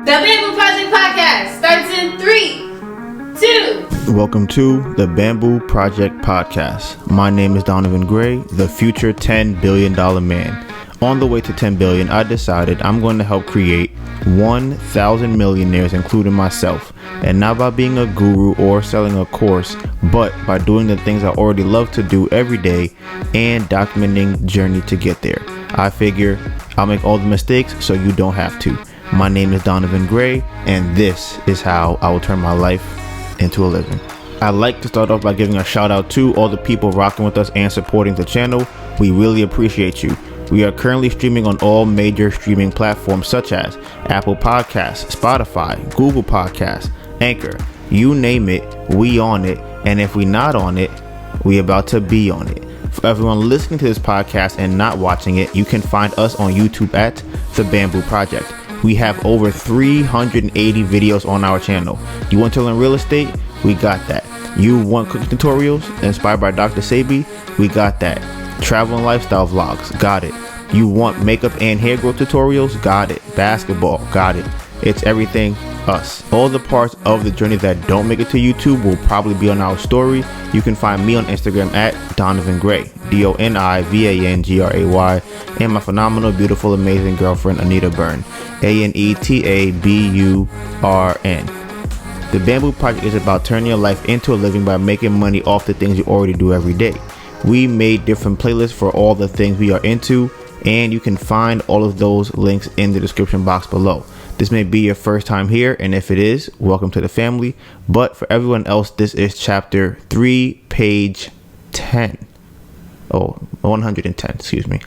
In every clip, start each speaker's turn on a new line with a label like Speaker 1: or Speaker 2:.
Speaker 1: The Bamboo Project Podcast starts in 3, 2.
Speaker 2: Welcome to the Bamboo Project Podcast. My name is Donovan Gray, the future $10 billion man. On the way to 10 billion, I decided I'm going to help create 1,000 millionaires, including myself. And not by being a guru or selling a course, but by doing the things I already love to do every day and documenting the journey to get there. I figure I'll make all the mistakes so you don't have to. My name is Donovan Gray, and this is how I will turn my life into a living. I'd like to start off by giving a shout out to all the people rocking with us and supporting the channel. We really appreciate you. We are currently streaming on all major streaming platforms such as Apple Podcasts, Spotify, Google Podcasts, Anchor, you name it, we on it. And if we not on it, we about to be on it. For everyone listening to this podcast and not watching it, you can find us on YouTube at The Bamboo Project. We have over 380 videos on our channel. You want to learn real estate? We got that. You want cooking tutorials inspired by Dr. Sabi? We got that. Travel and lifestyle vlogs? Got it. You want makeup and hair growth tutorials? Got it. Basketball? Got it. It's everything us. All the parts of the journey that don't make it to YouTube will probably be on our story. You can find me on Instagram at Donovan Gray, DONIVANGRAY, and my phenomenal, beautiful, amazing girlfriend Anita Byrne, ANETABURN. The Bamboo Project is about turning your life into a living by making money off the things you already do every day. We made different playlists for all the things we are into, and you can find all of those links in the description box below. This may be your first time here, and if it is, welcome to the family. But for everyone else, this is chapter 3, page 10. 110, excuse me.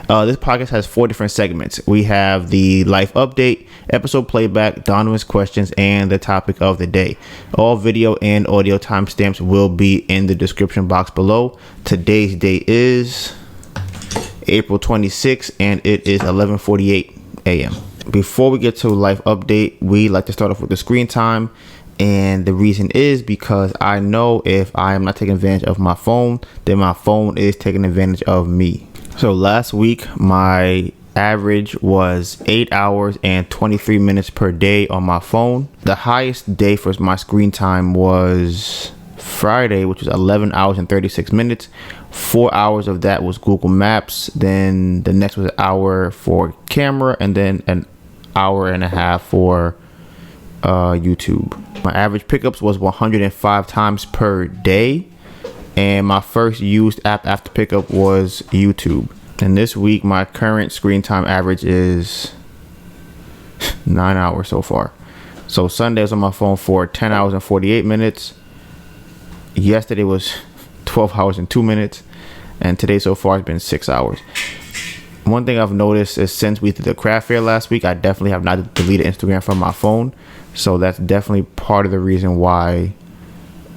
Speaker 2: This podcast has 4 different segments. We have the life update, episode playback, Donovan's questions, and the topic of the day. All video and audio timestamps will be in the description box below. Today's date is April 26th, and it is 11:48 a.m. Before we get to life update, we like to start off with the screen time. And the reason is because I know if I am not taking advantage of my phone, then my phone is taking advantage of me. So last week, my average was 8 hours and 23 minutes per day on my phone. The highest day for my screen time was Friday, which was 11 hours and 36 minutes. 4 hours of that was Google Maps. Then the next was an hour for camera, and then an hour and a half for YouTube. My average pickups was 105 times per day, and my first used app after pickup was YouTube. And this week my current screen time average is 9 hours so far. So Sunday I was on my phone for 10 hours and 48 minutes. Yesterday was 12 hours and 2 minutes, and today so far has been 6 hours. One thing I've noticed is since we did the craft fair last week, I definitely have not deleted Instagram from my phone. So that's definitely part of the reason why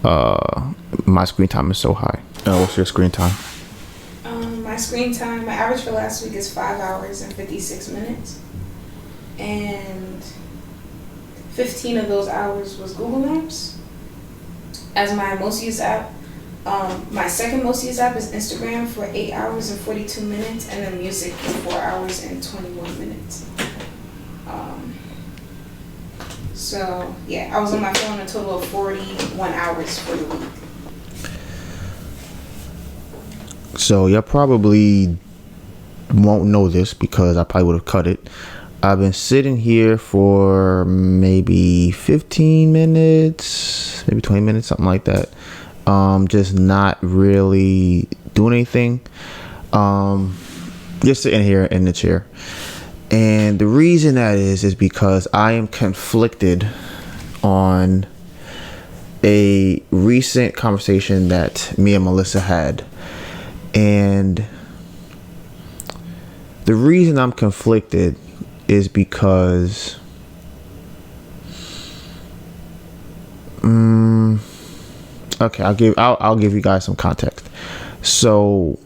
Speaker 2: my screen time is so high. What's your screen time?
Speaker 3: My screen time, my average for last week is 5 hours and 56 minutes. And 15 of those hours was Google Maps as my most used app. My second most used app is Instagram for 8 hours and 42 minutes, and then music for 4 hours and 21 minutes. So yeah, I was on my phone a total of 41 hours for the week.
Speaker 2: So y'all probably won't know this because I probably would have cut it. I've been sitting here for maybe 15 minutes, maybe 20 minutes, something like that. Just not really doing anything. Just sitting here in the chair. And the reason that is because I am conflicted on a recent conversation that me and Melissa had. And the reason I'm conflicted is because okay, I'll give you guys some context. So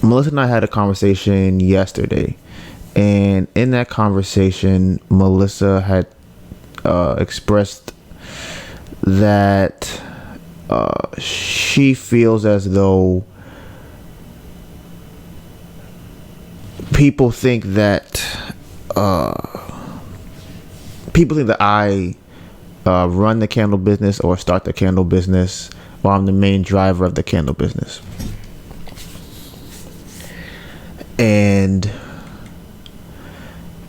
Speaker 2: Melissa and I had a conversation yesterday, and in that conversation Melissa had expressed that she feels as though people think that people think that I run the candle business or start the candle business, or I'm the main driver of the candle business. And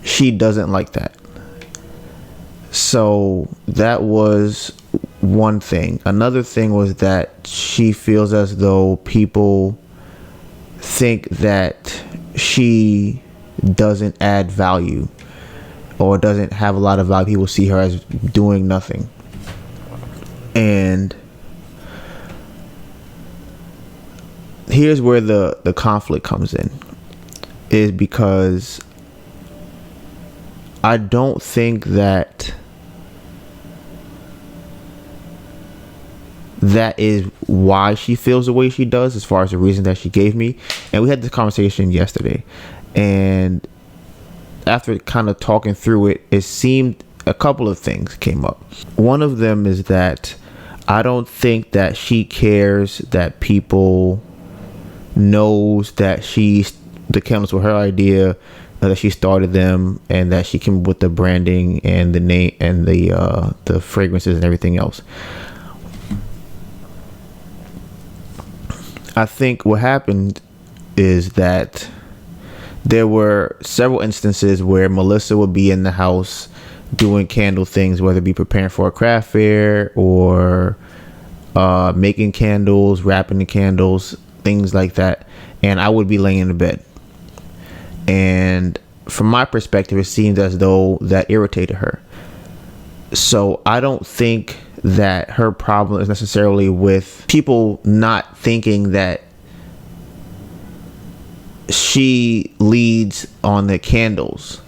Speaker 2: she doesn't like that. So that was one thing. Another thing was that she feels as though people think that she doesn't add value or doesn't have a lot of value. People see her as doing nothing. And here's where the conflict comes in, is because I don't think that is why she feels the way she does, as far as the reason that she gave me. And we had this conversation yesterday, and after kind of talking through it, it seemed a couple of things came up. One of them is that I don't think that she cares that people knows that the candles were her idea, that she started them, and that she came up with the branding and the name and the fragrances and everything else. I think what happened is that there were several instances where Melissa would be in the house doing candle things, whether it be preparing for a craft fair or making candles, wrapping the candles, things like that. And I would be laying in the bed. And from my perspective, it seemed as though that irritated her. So I don't think that her problem is necessarily with people not thinking that she leads on the candles.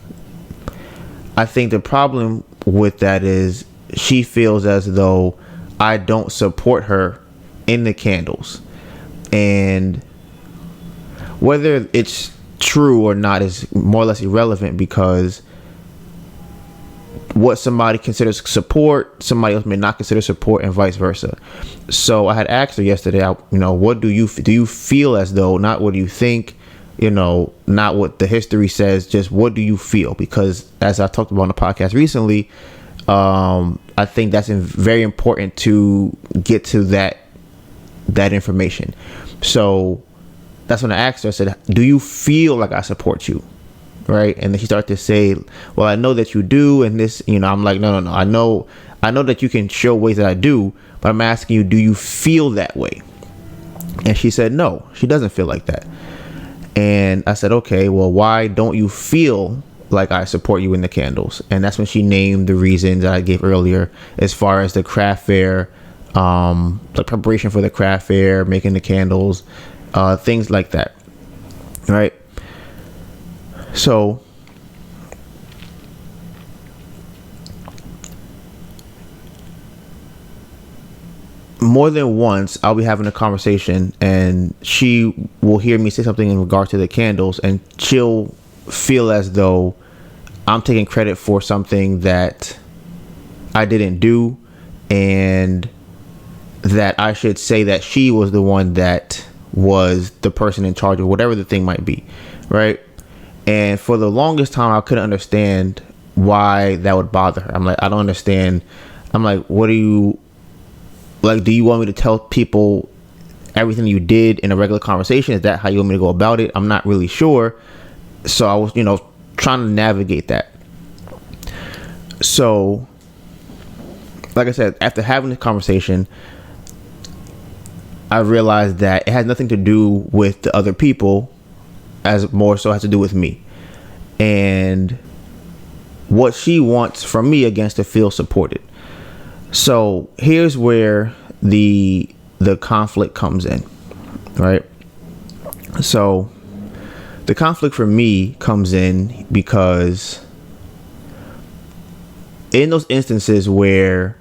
Speaker 2: I think the problem with that is she feels as though I don't support her in the candles. And whether it's true or not is more or less irrelevant, because what somebody considers support, somebody else may not consider support, and vice versa. So I had asked her yesterday, what do you feel as though, not what do you think, not what the history says, just what do you feel? Because as I talked about on the podcast recently, I think that's very important to get to that information. So that's when I asked her, I said, do you feel like I support you? Right? And then she started to say, well, I know that you do. And this, I'm like, no. I know that you can show ways that I do, but I'm asking you, do you feel that way? And she said, no, she doesn't feel like that. And I said, okay, well, why don't you feel like I support you in the candles? And that's when she named the reasons that I gave earlier, as far as the craft fair, the preparation for the craft fair, making the candles, things like that. Right? So more than once I'll be having a conversation and she will hear me say something in regard to the candles, and she'll feel as though I'm taking credit for something that I didn't do, and that I should say that she was the one that was the person in charge of whatever the thing might be, right? And for the longest time, I couldn't understand why that would bother her. I'm like, I don't understand. I'm like, what do you want me to tell people everything you did in a regular conversation? Is that how you want me to go about it? I'm not really sure. So I was, trying to navigate that. So, like I said, after having this conversation, I realized that it has nothing to do with the other people, as more so has to do with me. And what she wants from me, again, to feel supported. So here's where the conflict comes in, right? So the conflict for me comes in because in those instances where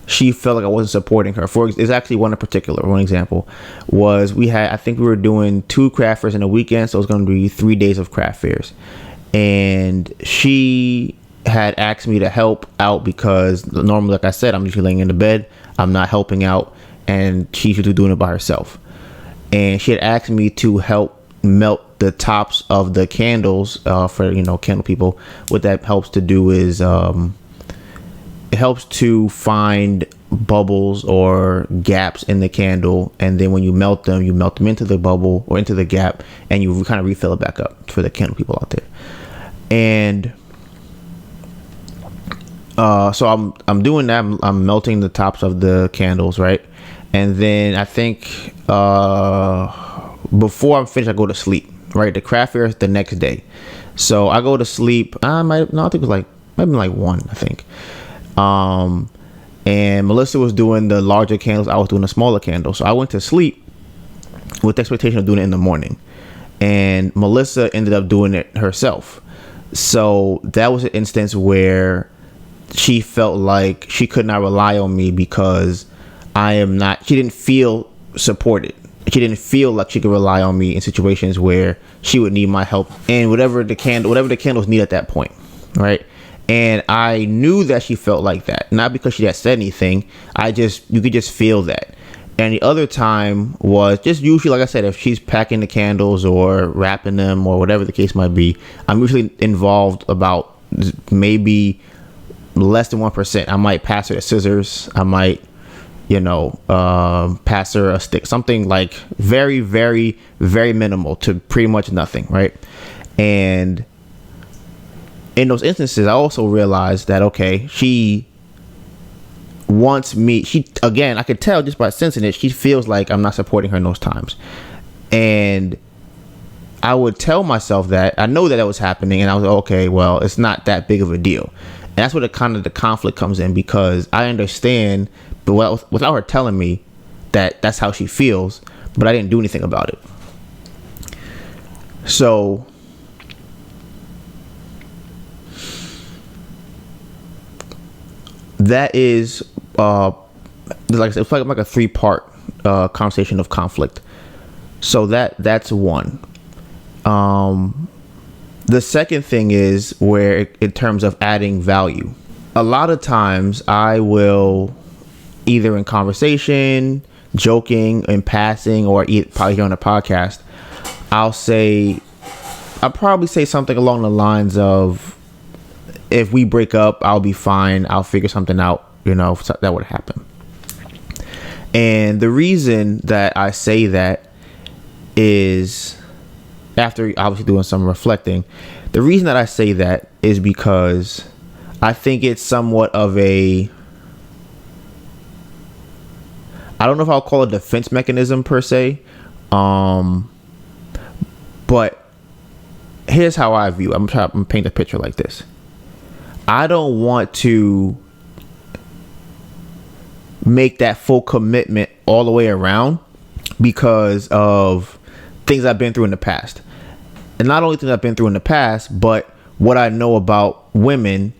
Speaker 2: she felt like I wasn't supporting her, it's actually one example was I think we were doing 2 craft fairs in a weekend, so it was going to be 3 days of craft fairs, and she had asked me to help out because normally, like I said, I'm usually laying in the bed, I'm not helping out, and she's usually doing it by herself. And she had asked me to help melt the tops of the candles for candle people. What that helps to do is it helps to find bubbles or gaps in the candle, and then when you melt them into the bubble or into the gap, and you kind of refill it back up for the candle people out there. And so I'm doing that. I'm melting the tops of the candles, right? And then I think before I'm finished, I go to sleep, right? The craft fair is the next day, so I go to sleep. I think it was might have been like 1, I think. And Melissa was doing the larger candles. I was doing the smaller candles. So I went to sleep with the expectation of doing it in the morning. And Melissa ended up doing it herself. So that was an instance where she felt like she could not rely on me because she didn't feel supported. She didn't feel like she could rely on me in situations where she would need my help and whatever the candles need at that point, right? And I knew that she felt like that, not because she had said anything. You could just feel that. And the other time was just usually, like I said, if she's packing the candles or wrapping them or whatever the case might be, I'm usually involved about maybe less than 1%. I might pass her the scissors. I might, pass her a stick, something like very, very, very minimal to pretty much nothing, right? And in those instances, I also realized that, okay, she wants me. I could tell just by sensing it, she feels like I'm not supporting her in those times. And I would tell myself that I know that was happening, and I was like, okay, well, it's not that big of a deal. And that's where the conflict comes in, because I understand, but without her telling me that that's how she feels, but I didn't do anything about it. So that is like I said, it's like a 3-part conversation of conflict. So that's one. The second thing is where in terms of adding value, a lot of times I will either in conversation, joking, in passing, or probably here on a podcast, I'll probably say something along the lines of, if we break up, I'll be fine. I'll figure something out, if that would happen. And the reason that I say that is, after obviously doing some reflecting, the reason that I say that is because I think it's somewhat of I don't know if I'll call it a defense mechanism per se. But here's how I view it. I'm trying to paint a picture like this. I don't want to make that full commitment all the way around because of things I've been through in the past. And not only things I've been through in the past, but what I know about women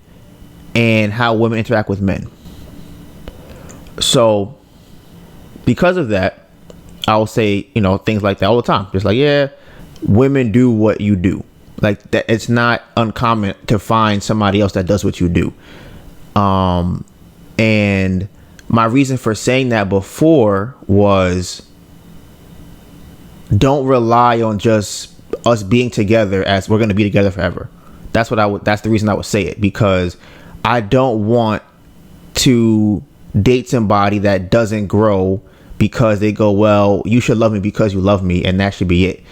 Speaker 2: and how women interact with men. So because of that, I'll say, things like that all the time. Just like, yeah, women do what you do. Like that, it's not uncommon to find somebody else that does what you do. And my reason for saying that before was, don't rely on just us being together as we're going to be together forever. That's the reason I would say it, because I don't want to date somebody that doesn't grow because they go, well, you should love me because you love me, and that should be it.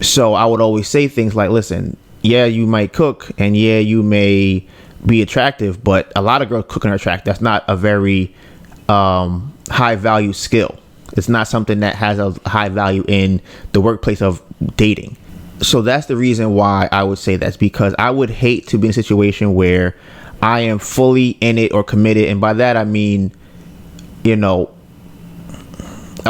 Speaker 2: So I would always say things like, listen, yeah, you might cook, and yeah, you may be attractive, but a lot of girls cook and are attractive. That's not a very high value skill. It's not something that has a high value in the workplace of dating. So that's the reason why I would say that's, because I would hate to be in a situation where I am fully in it or committed. And by that, I mean, I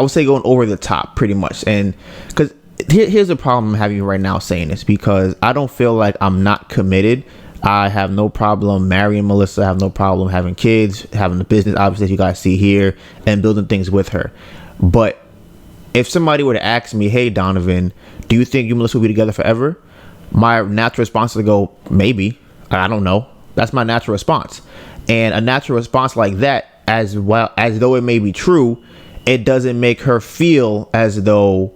Speaker 2: would say going over the top pretty much. And because here's the problem I'm having right now saying this, because I don't feel like I'm not committed. I have no problem marrying Melissa. I have no problem having kids, having a business, obviously, as you guys see here, and building things with her. But if somebody were to ask me, hey, Donovan, do you think you and Melissa will be together forever? My natural response is to go, maybe. I don't know. That's my natural response. And a natural response like that, as well as though it may be true, it doesn't make her feel as though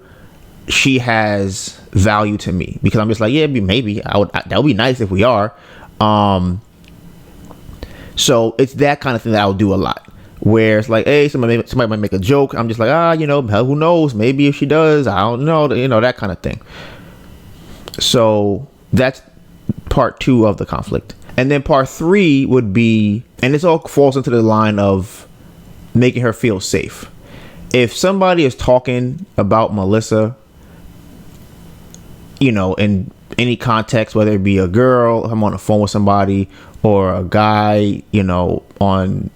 Speaker 2: she has value to me, because I'm just like, yeah, maybe that would be nice if we are. So it's that kind of thing that I'll do a lot, where it's like, hey, somebody might make a joke. I'm just like, hell, who knows? Maybe if she does, I don't know, that kind of thing. So that's part 2 of the conflict. And then part 3 would be, and this all falls into the line of making her feel safe. If somebody is talking about Melissa, in any context, whether it be a girl, I'm on the phone with somebody, or a guy, on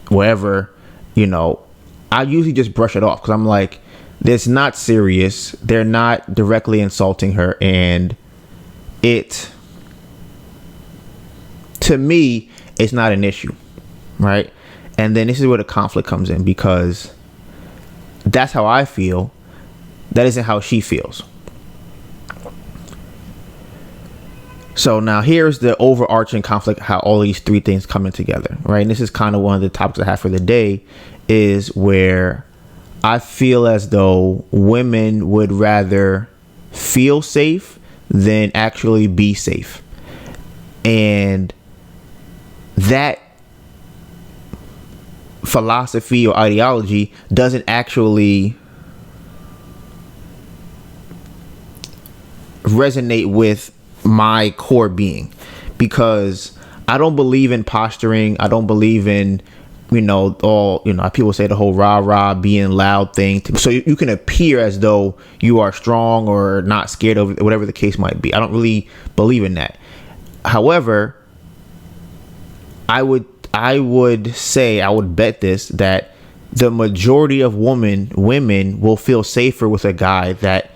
Speaker 2: wherever, I usually just brush it off, because I'm like, it's not serious. They're not directly insulting her, and to me, it's not an issue, right? And then this is where the conflict comes in, because that's how I feel. That isn't how she feels. So now here's the overarching conflict, how all these 3 things coming together, right? And this is kind of one of the topics I have for the day, is where I feel as though women would rather feel safe than actually be safe. And that philosophy or ideology doesn't actually resonate with my core being, because I don't believe in posturing. I don't believe in people say the whole rah being loud thing, so you can appear as though you are strong or not scared of whatever the case might be. I don't really believe in that. However, I would bet this, that the majority of women will feel safer with a guy that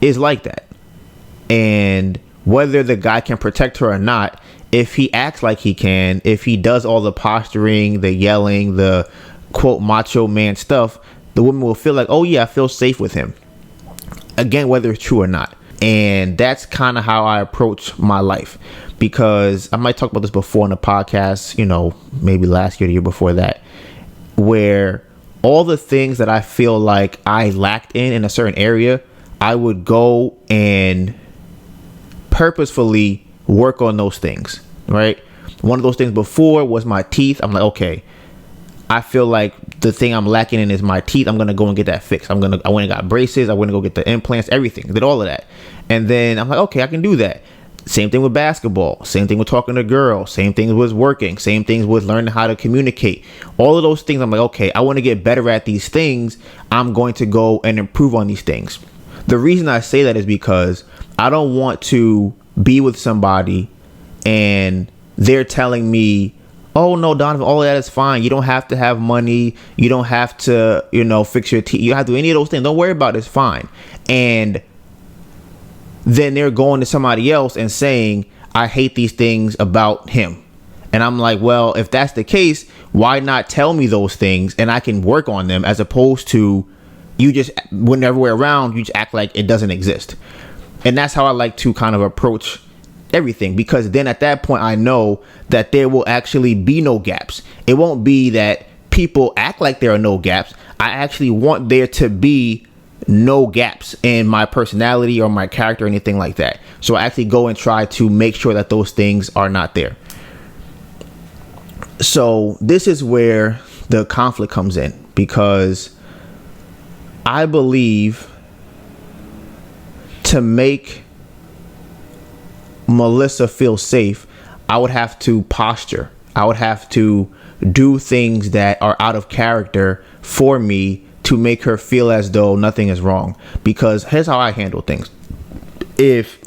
Speaker 2: is like that. And whether the guy can protect her or not, if he acts like he can, if he does all the posturing, the yelling, the quote macho man stuff, the woman will feel like, oh yeah, I feel safe with him. Again, whether it's true or not. And that's kind of how I approach my life, because I might talk about this before in the podcast, maybe last year, the year before that, where all the things that I feel like I lacked in a certain area, I would go and purposefully work on those things, right? One of those things before was my teeth. I'm like, okay, I feel like the thing I'm lacking in is my teeth. I'm gonna go and get that fixed. I went and got braces. I went to go get the implants, everything. I did all of that, and then I'm like, okay, I can do that. Same thing with basketball. Same thing with talking to girls. Same thing with working. Same things with learning how to communicate. All of those things, I'm like, okay, I want to get better at these things. I'm going to go and improve on these things. The reason I say that is because I don't want to be with somebody and they're telling me, oh no, Donovan, all of that is fine. You don't have to have money. You don't have to, fix your teeth. You don't have to do any of those things. Don't worry about it. It's fine. And then they're going to somebody else and saying, I hate these things about him. And I'm like, well, if that's the case, why not tell me those things and I can work on them, as opposed to you just, whenever we're around, you just act like it doesn't exist. And that's how I like to kind of approach everything, because then at that point I know that there will actually be no gaps. It won't be that people act like there are no gaps. I actually want there to be no gaps in my personality or my character or anything like that. So I actually go and try to make sure that those things are not there. So this is where the conflict comes in, because I believe to make Melissa feel safe, I would have to posture. I would have to do things that are out of character for me to make her feel as though nothing is wrong. Because here's how I handle things. If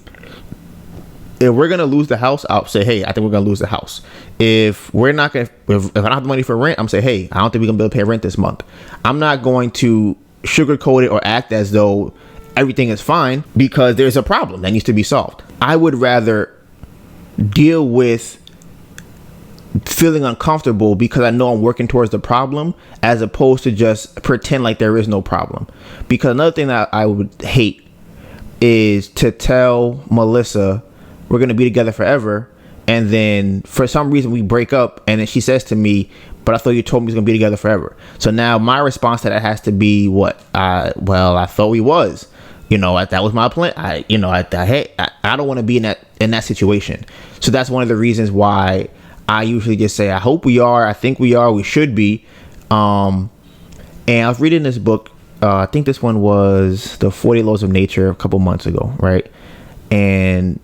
Speaker 2: we're gonna lose the house, I'll say, hey, I think we're gonna lose the house. If we're not gonna, if I don't have the money for rent, I'm say, hey, I don't think we're gonna be able to pay rent this month. I'm not going to sugarcoat it or act as though everything is fine, because there's a problem that needs to be solved. I would rather deal with feeling uncomfortable because I know I'm working towards the problem, as opposed to just pretend like there is no problem. Because another thing that I would hate is to tell Melissa we're going to be together forever, and then for some reason we break up, and then she says to me, but I thought you told me we're going to be together forever. So now my response to that has to be what? Well, I thought we was. That was my plan. I don't want to be in that situation. So that's one of the reasons why I usually just say, I hope we are, I think we are, we should be. And I was reading this book, I think this one was The 40 Laws of Nature a couple months ago, right? And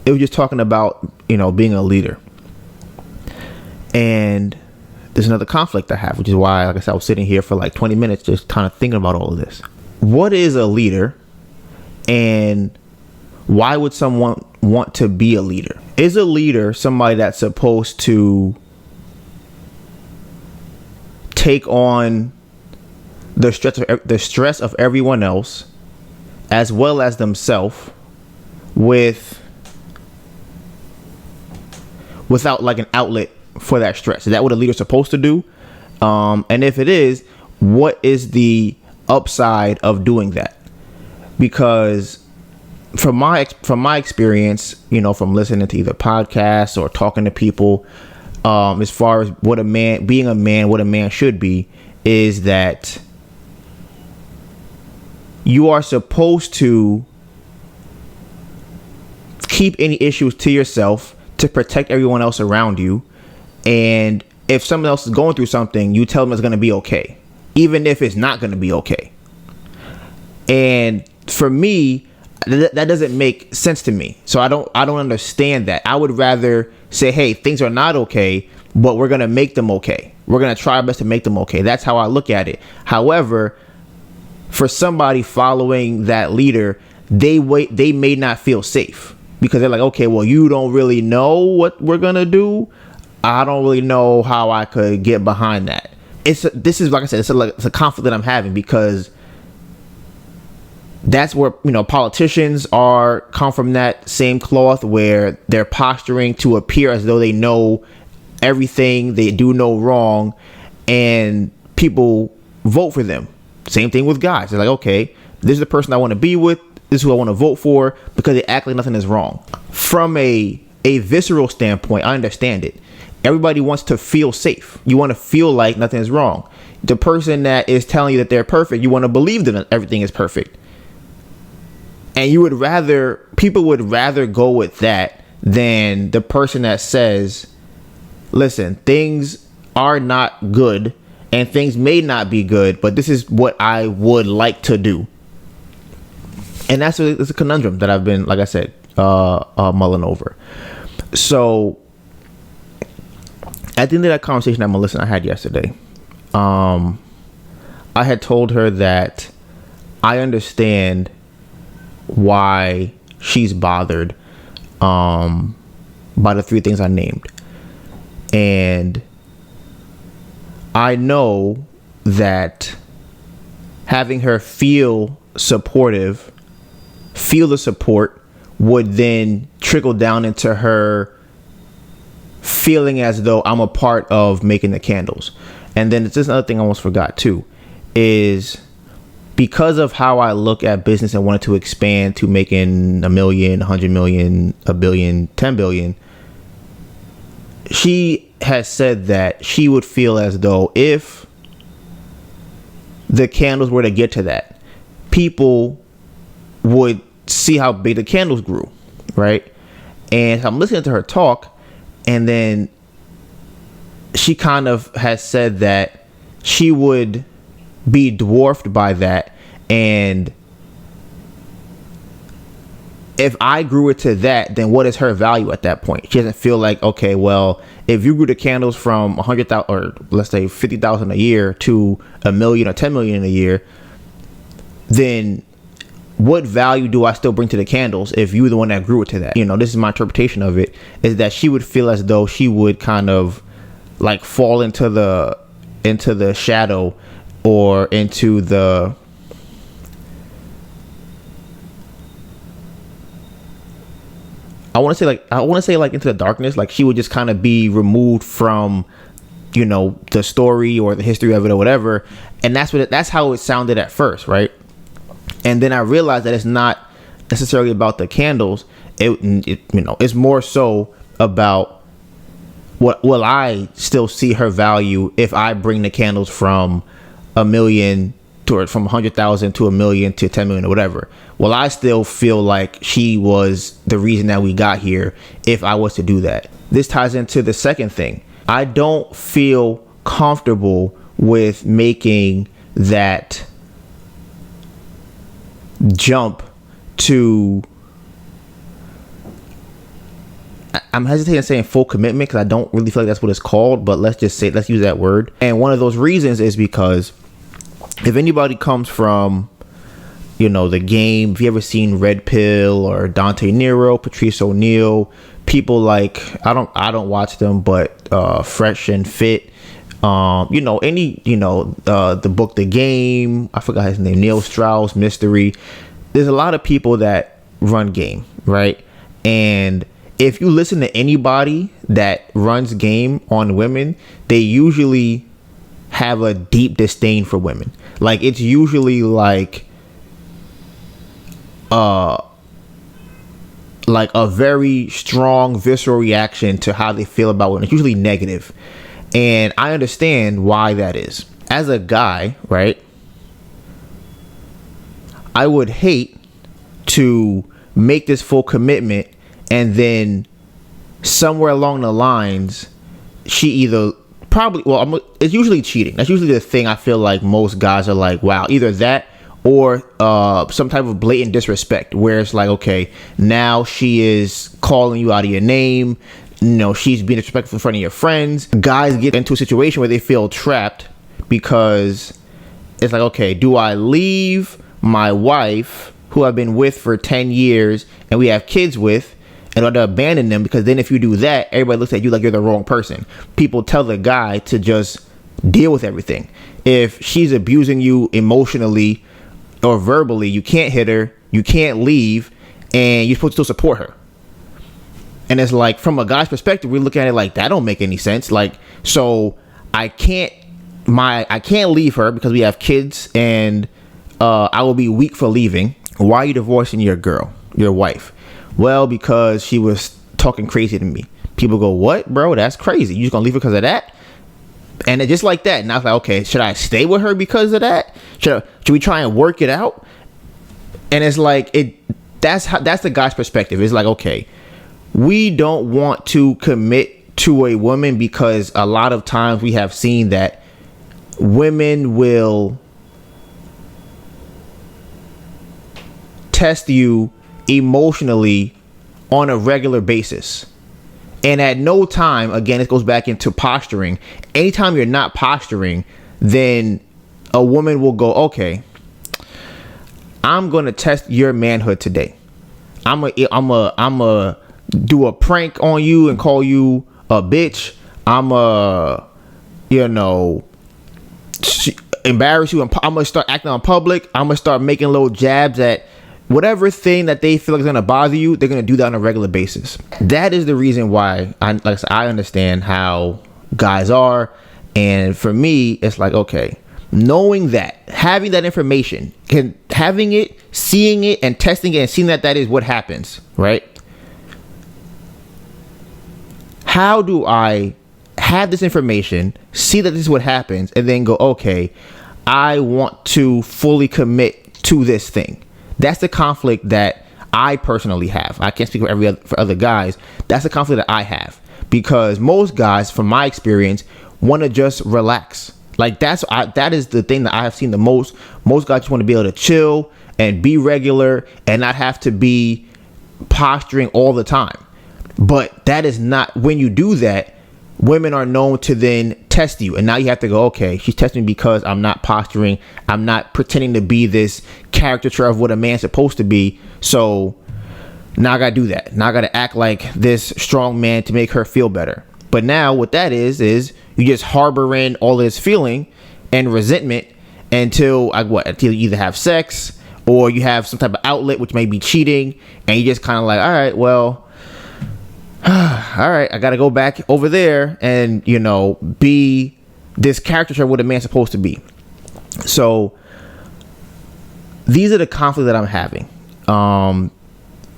Speaker 2: it was just talking about, being a leader. And there's another conflict I have, which is why, like I said, I was sitting here for like 20 minutes just kind of thinking about all of this. What is a leader, and why would someone want to be a leader? Is a leader somebody that's supposed to take on the stress of everyone else as well as themselves without like an outlet for that stress? Is that what a leader's supposed to do? And if it is, what is the upside of doing that? Because from my experience, from listening to either podcasts or talking to people, as far as what a man should be, is that you are supposed to keep any issues to yourself to protect everyone else around you. And if someone else is going through something, you tell them it's going to be okay, even if it's not going to be okay. And for me, that doesn't make sense to me. So I don't understand that. I would rather say, hey, things are not okay, but we're going to make them okay. We're going to try our best to make them okay. That's how I look at it. However, for somebody following that leader, they may not feel safe because they're like, okay, well, you don't really know what we're going to do. I don't really know how I could get behind that. This is like I said, it's a conflict that I'm having, because that's where, politicians come from that same cloth, where they're posturing to appear as though they know everything, they do no wrong, and people vote for them. Same thing with guys. They're like, okay, this is the person I want to be with, this is who I want to vote for, because they act like nothing is wrong. From a visceral standpoint, I understand it. Everybody wants to feel safe. You want to feel like nothing is wrong. The person that is telling you that they're perfect, you want to believe that everything is perfect. And people would rather go with that than the person that says, listen, things are not good and things may not be good, but this is what I would like to do. And it's a conundrum that I've been, like I said, mulling over. So at the end of that conversation that Melissa and I had yesterday, I had told her that I understand why she's bothered by the three things I named. And I know that having her feel the support would then trickle down into her feeling as though I'm a part of making the candles. And then it's just another thing I almost forgot too, is because of how I look at business and wanted to expand to making $1 million, 100 million, $1 billion, 10 billion, she has said that she would feel as though if the candles were to get to that, people would see how big the candles grew, right? And I'm listening to her talk, and then she kind of has said that she would be dwarfed by that, and if I grew it to that, then what is her value at that point? She doesn't feel like, okay, well, if you grew the candles from 100,000 or let's say 50,000 a year to $1 million or 10 million a year, then what value do I still bring to the candles if you were the one that grew it to that? This is my interpretation of it, is that she would feel as though she would kind of like fall into the shadow, or into the I want to say into the darkness. Like she would just kind of be removed from, the story or the history of it or whatever. And that's how it sounded at first, right? And then I realized that it's not necessarily about the candles. It's more so about will I still see her value if I bring the candles from $1 million to it from 100,000 to a million to 10 million or whatever. Well, I still feel like she was the reason that we got here if I was to do that. This ties into the second thing. I don't feel comfortable with making that jump to, I'm hesitating saying full commitment because I don't really feel like that's what it's called, but let's use that word. And one of those reasons is because if anybody comes from, the game, if you ever seen Red Pill or Dante Nero, Patrice O'Neal, people like, I don't watch them, but Fresh and Fit, the book The Game, I forgot his name, Neil Strauss, Mystery. There's a lot of people that run game, right? And if you listen to anybody that runs game on women, they usually have a deep disdain for women. Like, it's usually like a very strong visceral reaction to how they feel about women. It's usually negative. And I understand why that is. As a guy, right, I would hate to make this full commitment and then somewhere along the lines, she either it's usually cheating. That's usually the thing I feel like most guys are like, wow, either that or some type of blatant disrespect where it's like, okay, now she is calling you out of your name. She's being disrespectful in front of your friends. Guys get into a situation where they feel trapped because it's like, okay, do I leave my wife who I've been with for 10 years and we have kids with, and order to abandon them? Because then if you do that, everybody looks at you like you're the wrong person. People tell the guy to just deal with everything. If she's abusing you emotionally or verbally, you can't hit her, you can't leave, and you're supposed to still support her. And it's like, from a guy's perspective, we look at it like, that don't make any sense. Like, so I can't leave her because we have kids, and I will be weak for leaving. Why are you divorcing your wife? Well, because she was talking crazy to me. People go, what, bro? That's crazy. You just gonna leave her because of that? And it's just like that. And I was like, okay, should I stay with her because of that? Should we try and work it out? And it's like, that's the guy's perspective. It's like, okay, we don't want to commit to a woman because a lot of times we have seen that women will test you emotionally on a regular basis. And at no time, again, it goes back into posturing. Anytime you're not posturing, then a woman will go, okay, I'm going to test your manhood today. I'm a do a prank on you and call you a bitch. I'm embarrass you. I'm going to start acting on public. I'm going to start making little jabs at whatever thing that they feel like is going to bother you. They're going to do that on a regular basis. That is the reason why I understand how guys are. And for me, it's like, okay, knowing that, having that information, having it, seeing it, and testing it, and seeing that is what happens, right? How do I have this information, see that this is what happens, and then go, okay, I want to fully commit to this thing? That's the conflict that I personally have. I can't speak for other guys. That's the conflict that I have, because most guys, from my experience, want to just relax. Like, that is the thing that I have seen the most. Most guys just want to be able to chill and be regular and not have to be posturing all the time. But that is not, when you do that, women are known to then test you. And now you have to go, okay, she's testing me because I'm not posturing. I'm not pretending to be this caricature of what a man's supposed to be. So now I got to do that. Now I got to act like this strong man to make her feel better. But now what that is you just harboring all this feeling and resentment until you either have sex or you have some type of outlet, which may be cheating. And you just kind of like, all right, well, all right, I got to go back over there and, be this caricature of what a man's supposed to be. So these are the conflicts that I'm having.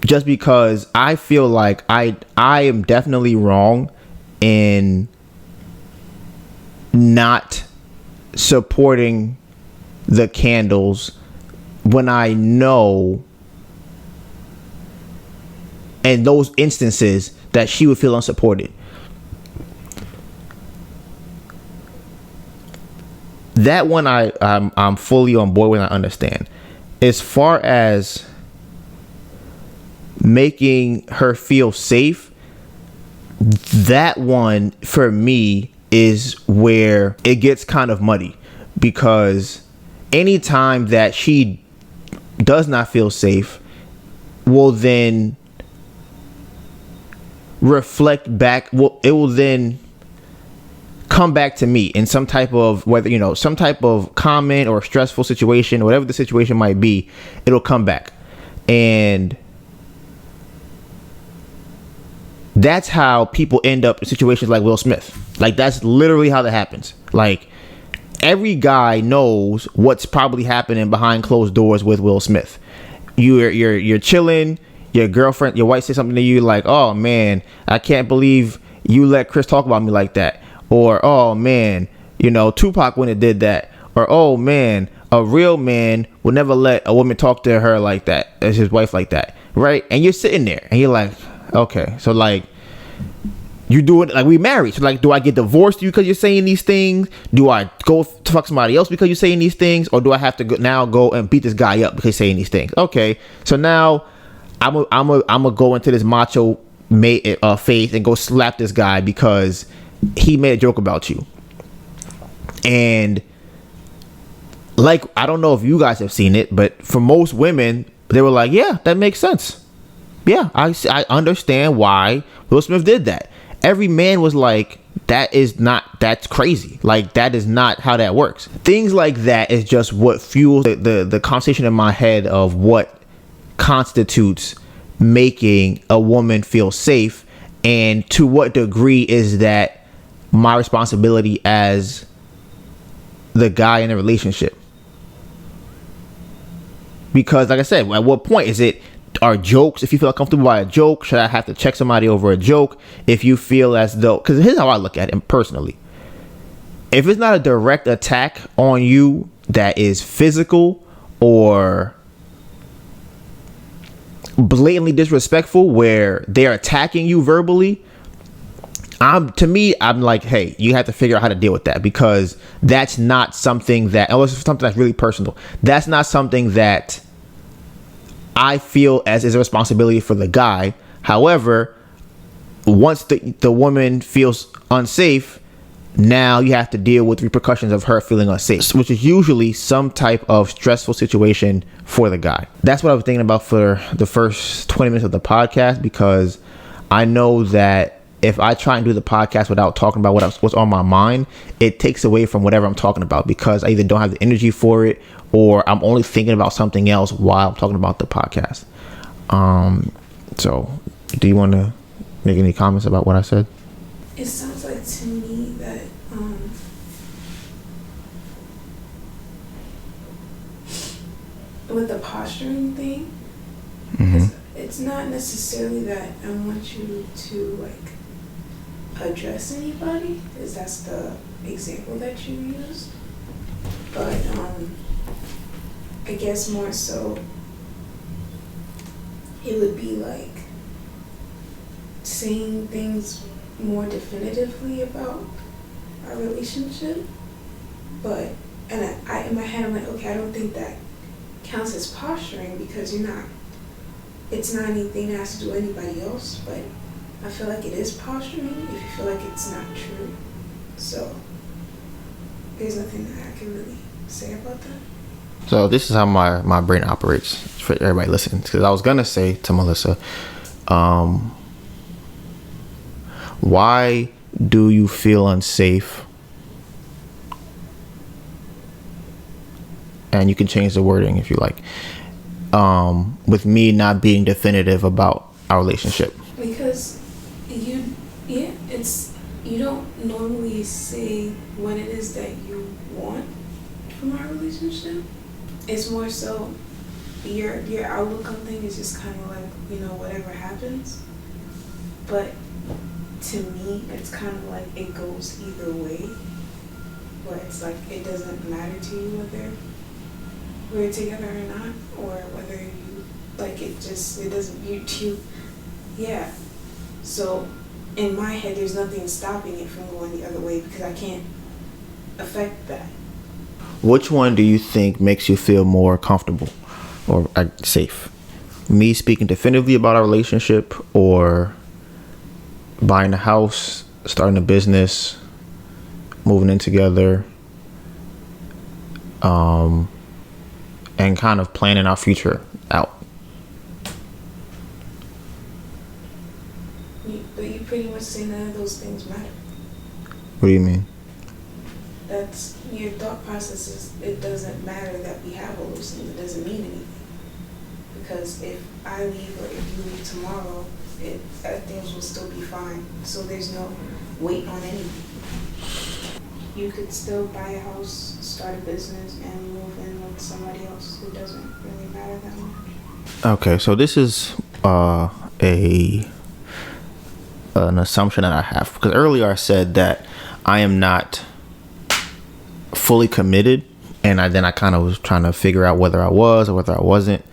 Speaker 2: Just because I feel like I am definitely wrong in not supporting the candles when I know in those instances that she would feel unsupported. That one I'm fully on board with. I understand. As far as making her feel safe, that one for me is where it gets kind of muddy, because anytime that she does not feel safe will then reflect back. It will then come back to me in some type of, whether, you know, some type of comment or stressful situation, whatever the situation might be, it'll come back. And that's how people end up in situations like Will Smith. Like, that's literally how that happens. Like, every guy knows what's probably happening behind closed doors with Will Smith. You're chilling, your girlfriend, your wife says something to you like, "Oh man, I can't believe you let Chris talk about me like that." Or, "Oh man, you know, Tupac wouldn't have did that." Or, "Oh man, a real man would never let a woman talk to her like that, as his wife like that." Right? And you're sitting there and you're like, okay, so like, you do it like we married. So like, do I get divorced because you're saying these things? Do I go to fuck somebody else because you're saying these things? Or do I have to go and beat this guy up because he's saying these things? Okay, so now I'm a go into this macho faith and go slap this guy because he made a joke about you. And like, I don't know if you guys have seen it, but for most women, they were like, "Yeah, that makes sense. Yeah, I understand why Will Smith did that." Every man was like, that's crazy. Like, that is not how that works. Things like that is just what fuels the conversation in my head of what constitutes making a woman feel safe, and to what degree is that my responsibility as the guy in a relationship. Because like I said, at what point is it, are jokes, if you feel uncomfortable by a joke, should I have to check somebody over a joke? If you feel as though, because here's how I look at it personally, if it's not a direct attack on you that is physical or blatantly disrespectful, where they're attacking you verbally, I'm like, hey, you have to figure out how to deal with that, because that's not something that, unless it's something that's really personal, that's not something that I feel as is a responsibility for the guy. However, once the woman feels unsafe, now you have to deal with repercussions of her feeling unsafe, which is usually some type of stressful situation for the guy. That's what I was thinking about for the first 20 minutes of the podcast, because I know that if I try and do the podcast without talking about what's on my mind, it takes away from whatever I'm talking about, because I either don't have the energy for it, or I'm only thinking about something else while I'm talking about the podcast. So do you want to make any comments about what I said?
Speaker 3: It sounds like to me that with the posturing thing, it's not necessarily that I want you to like address anybody, because that's the example that you used. But I guess more so it would be like saying things more definitively about our relationship. But I in my head I'm like, okay, I don't think that counts as posturing, because it's not anything that has to do with anybody else. But I feel like it is posturing if you feel like it's not true. So there's nothing that I can really say about that.
Speaker 2: So this is how my brain operates for everybody listening, because I was gonna say to Melissa, why do you feel unsafe? And you can change the wording if you like, with me not being definitive about our relationship.
Speaker 3: Because you don't normally say what it is that you want from our relationship. It's more so your outlook on things is just kind of like, you know, whatever happens. But to me, it's kind of like it goes either way, where it's like it doesn't matter to you whether we're together or not, or whether you like it doesn't you yeah. So in my head there's nothing stopping it from going the other way because I can't affect that.
Speaker 2: Which one do you think makes you feel more comfortable or safe? Me speaking definitively about our relationship, or buying a house, starting a business, moving in together, and kind of planning our future out?
Speaker 3: But you pretty much say none of those things matter.
Speaker 2: What do you mean?
Speaker 3: That's your thought process is it doesn't matter that we have all those things. It doesn't mean anything. Because if I leave or if you leave tomorrow, things will still be fine. So there's no weight on anything. You could still buy a house, start a business, and move in with somebody else. It doesn't really matter that much.
Speaker 2: Okay, so this is an assumption that I have, because earlier I said that I am not fully committed, and then I kind of was trying to figure out whether I was or whether I wasn't.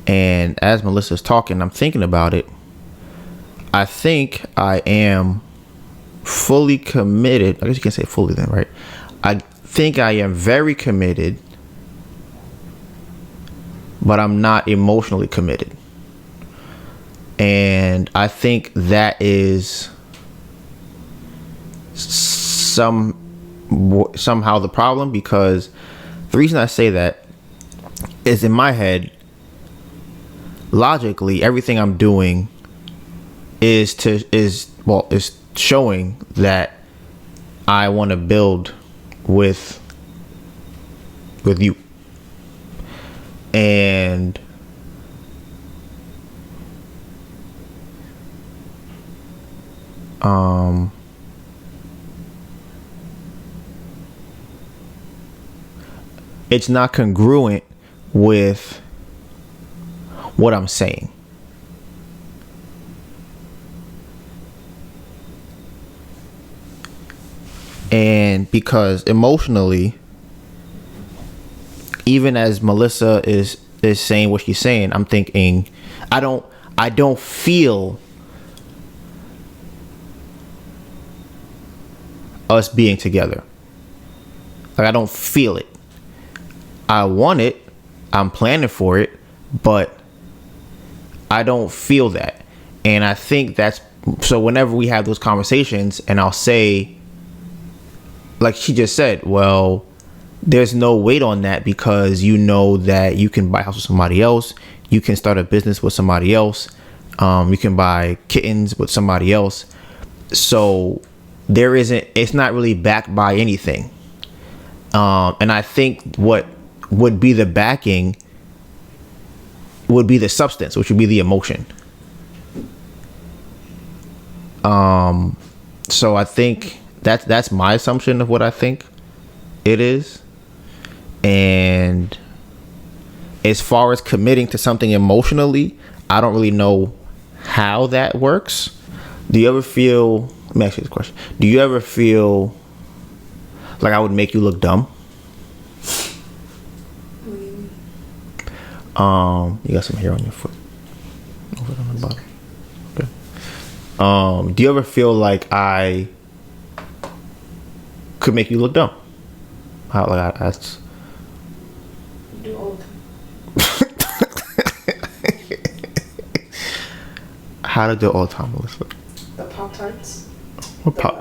Speaker 2: And as Melissa's talking, I'm thinking about it. I think I am fully committed. I guess you can say fully then, right? I think I am very committed, but I'm not emotionally committed. And I think that is somehow the problem, because the reason I say that is, in my head, logically, everything I'm doing is showing that I want to build with you. And it's not congruent with what I'm saying. And because emotionally, even as Melissa is saying what she's saying, I'm thinking, I don't feel us being together. Like, I don't feel it. I want it. I'm planning for it, but I don't feel that. And I think that's, so whenever we have those conversations and I'll say, like she just said, well, there's no weight on that because you know that you can buy a house with somebody else. You can start a business with somebody else. You can buy kittens with somebody else. So it's not really backed by anything. And I think what would be the backing would be the substance, which would be the emotion. So I think that's my assumption of what I think it is. And as far as committing to something emotionally, I don't really know how that works. Do you ever feel, let me ask you this question. Do you ever feel like I would make you look dumb?
Speaker 3: What do you mean?
Speaker 2: You got some hair on your foot. Over on the bottom. Okay. Do you ever feel like I could make you look dumb? How, like, that's...
Speaker 3: You do all the time.
Speaker 2: How to do all the time, Melissa?
Speaker 3: The Pop-Tarts.
Speaker 2: What pop?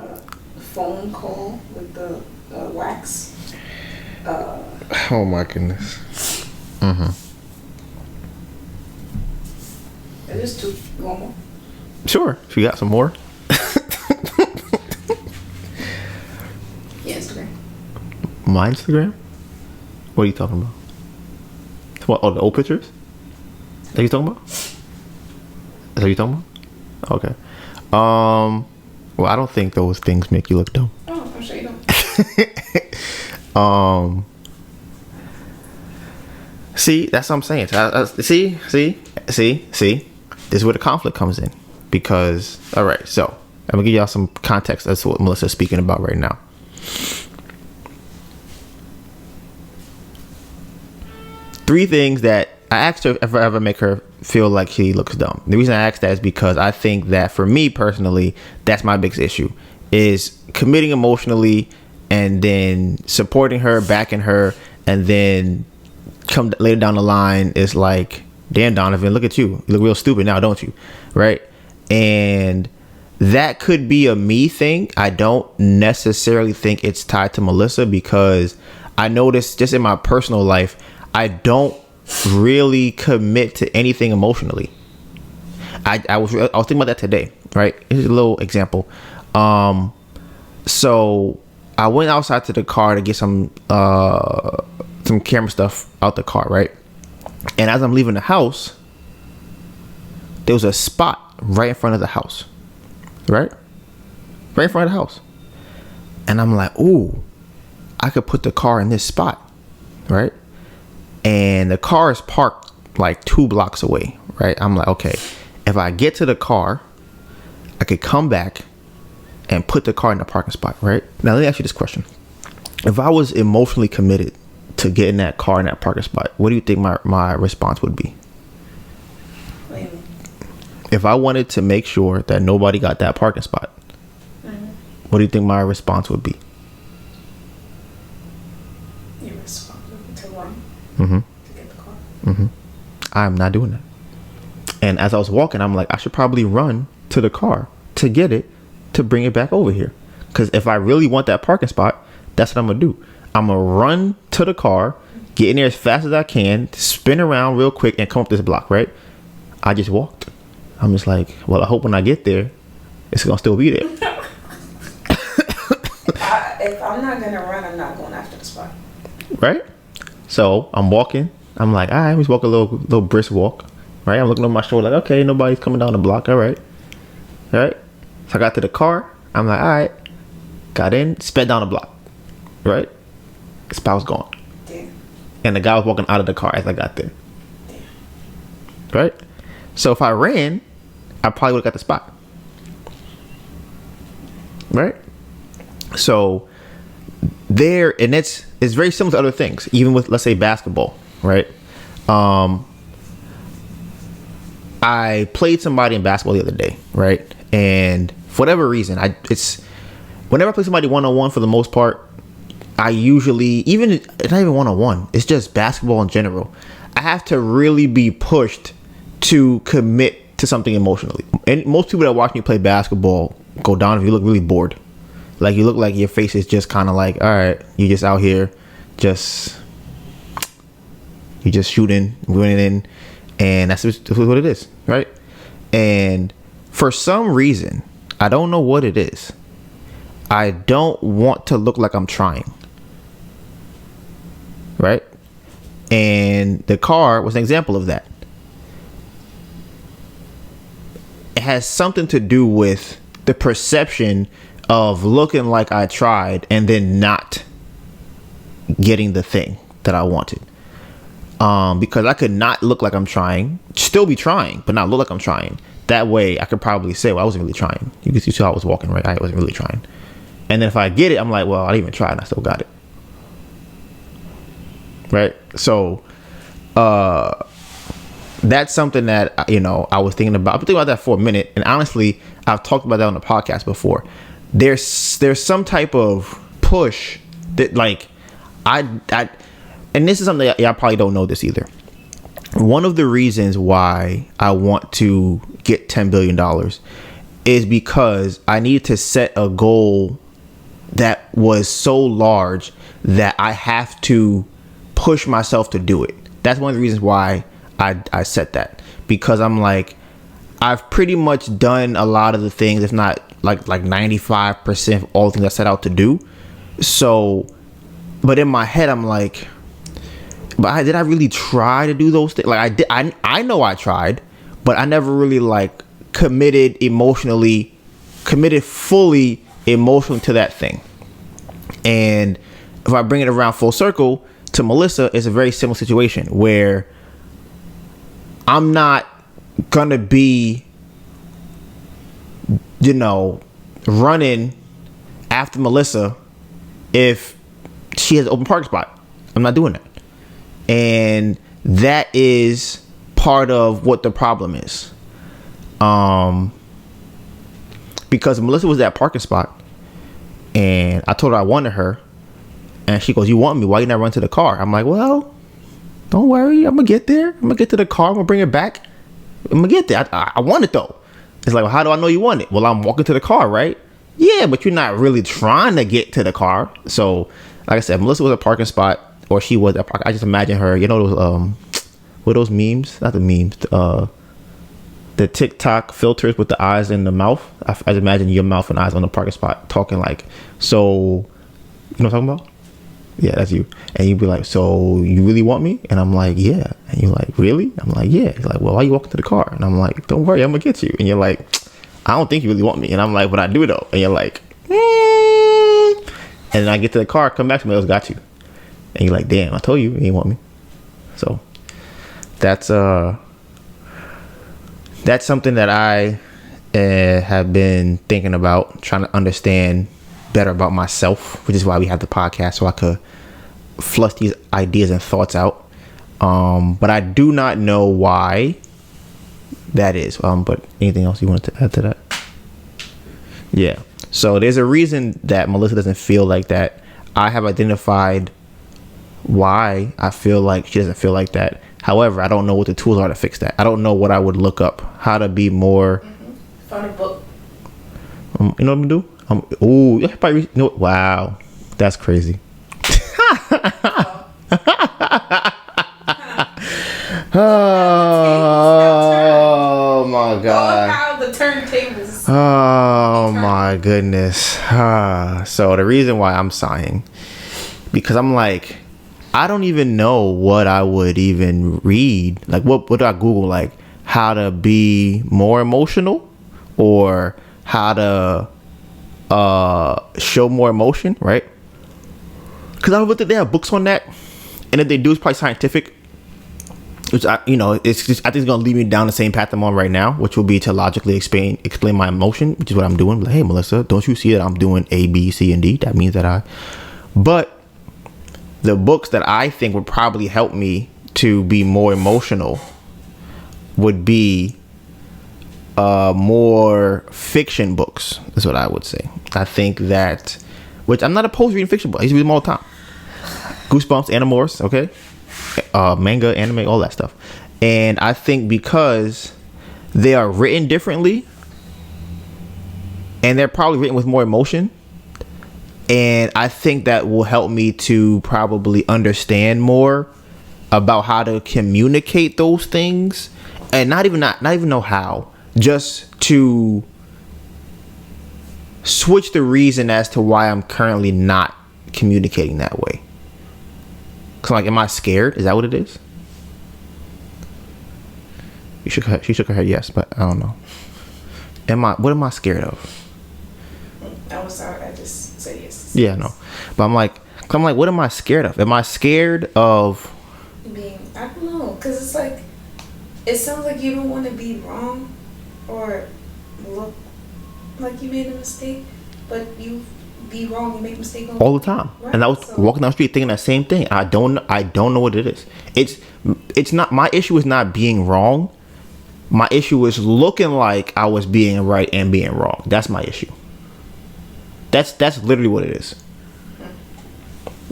Speaker 3: The phone call with the wax.
Speaker 2: Oh my goodness.
Speaker 3: It is too normal.
Speaker 2: Sure. If you got some more.
Speaker 3: Yeah, Instagram.
Speaker 2: My Instagram? What are you talking about? What? Oh, the old pictures? Is that you talking about? Is that you talking about? Okay. Well, I don't think those things make you look dumb.
Speaker 3: Oh, I'm sure you don't.
Speaker 2: See, that's what I'm saying. See. This is where the conflict comes in. Because, all right, so I'm gonna give y'all some context as to what Melissa's speaking about right now. 3 things that I asked her if I ever make her feel like she looks dumb. The reason I asked that is because I think that for me personally, that's my biggest issue, is committing emotionally and then supporting her, backing her, and then come later down the line is like, damn, Donovan, look at you. You look real stupid now, don't you? Right? And that could be a me thing. I don't necessarily think it's tied to Melissa, because I noticed just in my personal life, I don't really commit to anything emotionally. I was thinking about that today, right? Here's a little example. So I went outside to the car to get some camera stuff out the car, right? And as I'm leaving the house, there was a spot right in front of the house, right in front of the house. And I'm like, ooh, I could put the car in this spot, right? And the car is parked like 2 blocks away, right? I'm like, okay, if I get to the car, I could come back and put the car in the parking spot, right? Now, let me ask you this question. If I was emotionally committed to getting that car in that parking spot, what do you think my response would be?
Speaker 3: What do you mean?
Speaker 2: If I wanted to make sure that nobody got that parking spot, what do you think my response would be?
Speaker 3: Your response would be to run
Speaker 2: To
Speaker 3: get the car.
Speaker 2: I'm not doing that. And as I was walking, I'm like, I should probably run to the car to get it, to bring it back over here. Because if I really want that parking spot, that's what I'm going to do. I'm going to run to the car, get in there as fast as I can, spin around real quick, and come up this block, right? I just walked. I'm just like, well, I hope when I get there, it's going to still be there.
Speaker 3: If I'm not going to run, I'm not going after the spot.
Speaker 2: Right? So I'm walking. I'm like, all right, let's walk a little brisk walk. Right? I'm looking over my shoulder like, okay, nobody's coming down the block. All right. All right. So I got to the car. I'm like, all right. Got in, sped down the block. Right? The spot was gone.
Speaker 3: Damn.
Speaker 2: And the guy was walking out of the car as I got there.
Speaker 3: Damn.
Speaker 2: Right? So if I ran, I probably would have got the spot. Right? So there, and it's very similar to other things, even with, let's say, basketball, right? I played somebody in basketball the other day, right? And for whatever reason, whenever I play somebody one-on-one, for the most part, I usually, it's not even one-on-one, it's just basketball in general, I have to really be pushed to commit to something emotionally. And most people that watch me play basketball go down if you look really bored. Like, you look like your face is just kind of like, all right, you're just out here, you're just shooting, winning, and that's what it is, right? And for some reason, I don't know what it is, I don't want to look like I'm trying, right? And the car was an example of that. It has something to do with the perception of looking like I tried and then not getting the thing that I wanted. Because I could not look like I'm trying, still be trying, but not look like I'm trying. That way I could probably say, well, I wasn't really trying. You see how I was walking, right? I wasn't really trying. And then if I get it, I'm like, well, I didn't even try and I still got it. Right? So that's something that, I was thinking about. I've been thinking about that for a minute. And honestly, I've talked about that on the podcast before. There's some type of push that, like, and this is something that y'all probably don't know this either. One of the reasons why I want to get $10 billion is because I needed to set a goal that was so large that I have to push myself to do it. That's one of the reasons why I set that, because I'm like, I've pretty much done a lot of the things, if not like 95% of all the things I set out to do. So, but in my head, I'm like, but did I really try to do those things? Like, I did. I know I tried, but I never really like committed fully emotionally to that thing. And if I bring it around full circle to Melissa, it's a very similar situation where I'm not gonna be, running after Melissa if she has an open parking spot. I'm not doing that. And that is part of what the problem is. Because Melissa was at a parking spot, and I told her I wanted her, and she goes, "You want me? Why you never run to the car?" I'm like, "Well, don't worry, I'm gonna get there. I'm gonna get to the car. I'm gonna bring it back. I'm gonna get there. I want it though." It's like, "Well, how do I know you want it?" "Well, I'm walking to the car, right?" "Yeah, but you're not really trying to get to the car." So, like I said, Melissa was at a parking spot, or she was at a park. I just imagine her. You know those what are those memes? Not the memes. The TikTok filters with the eyes and the mouth. I just imagine your mouth and eyes on the parking spot talking like, "So, you know what I'm talking about?" "Yeah, that's you." And you'd be like, "So you really want me?" And I'm like, "Yeah." And you're like, "Really?" I'm like, "Yeah." He's like, "Well, why are you walking to the car?" And I'm like, "Don't worry, I'm gonna get you." And you're like, "I don't think you really want me." And I'm like, "But I do though." And you're like, And then I get to the car, come back to me, got you. And you're like, "Damn, I told you didn't want me." So that's something that I have been thinking about, trying to understand better about myself, which is why we have the podcast, so I could flush these ideas and thoughts out. But I do not know why that is. But anything else you wanted to add to that? Yeah. So there's a reason that Melissa doesn't feel like that. I have identified why I feel like she doesn't feel like that. However, I don't know what the tools are to fix that. I don't know what I would look up. How to be more.
Speaker 3: Find a book.
Speaker 2: You know what I'm gonna do? You probably know. Wow, that's crazy. Oh my god.
Speaker 3: How the turntables.
Speaker 2: Oh my goodness. So the reason why I'm sighing, because I'm like, I don't even know what I would even read. Like, what do I Google? Like, how to be more emotional, or how to show more emotion, right? Because I looked at, they have books on that, and if they do, it's probably scientific. Which it's just, I think it's gonna lead me down the same path I'm on right now, which will be to logically explain my emotion, which is what I'm doing. Like, "Hey, Melissa, don't you see that I'm doing A, B, C, and D? That means that But the books that I think would probably help me to be more emotional would be more fiction books, is what I would say. I think that, which I'm not opposed to reading fiction books. I used to read them all the time. Goosebumps, Animorphs, okay? Manga, anime, all that stuff. And I think because they are written differently, and they're probably written with more emotion, and I think that will help me to probably understand more about how to communicate those things, and not even know how, just to switch the reason as to why I'm currently not communicating that way. Cause like, am I scared? Is that what it is? She shook her head yes, but I don't know. What am I scared of?
Speaker 3: I was sorry, I just said yes.
Speaker 2: Yeah, no. But I'm like, what am I scared of? Am I scared of
Speaker 3: being, I don't know, because it's like, it sounds like you don't want to be wrong or look like you made a mistake, but you be wrong, you make mistakes
Speaker 2: all the time. Right? And I was walking down the street thinking that same thing. I don't know what it is. It's not, my issue is not being wrong. My issue is looking like I was being right and being wrong. That's my issue. That's literally what it is.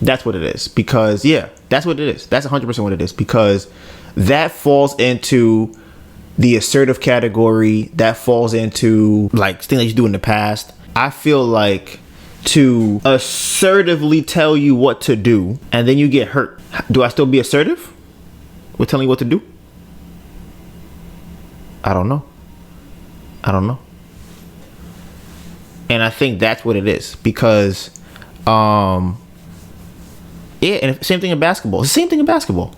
Speaker 2: That's what it is. Because that's what it is. That's 100% what it is. Because that falls into the assertive category. That falls into like things that you do in the past. I feel like to assertively tell you what to do and then you get hurt. Do I still be assertive with telling you what to do? I don't know. And I think that's what it is, because and same thing in basketball. It's the same thing in basketball.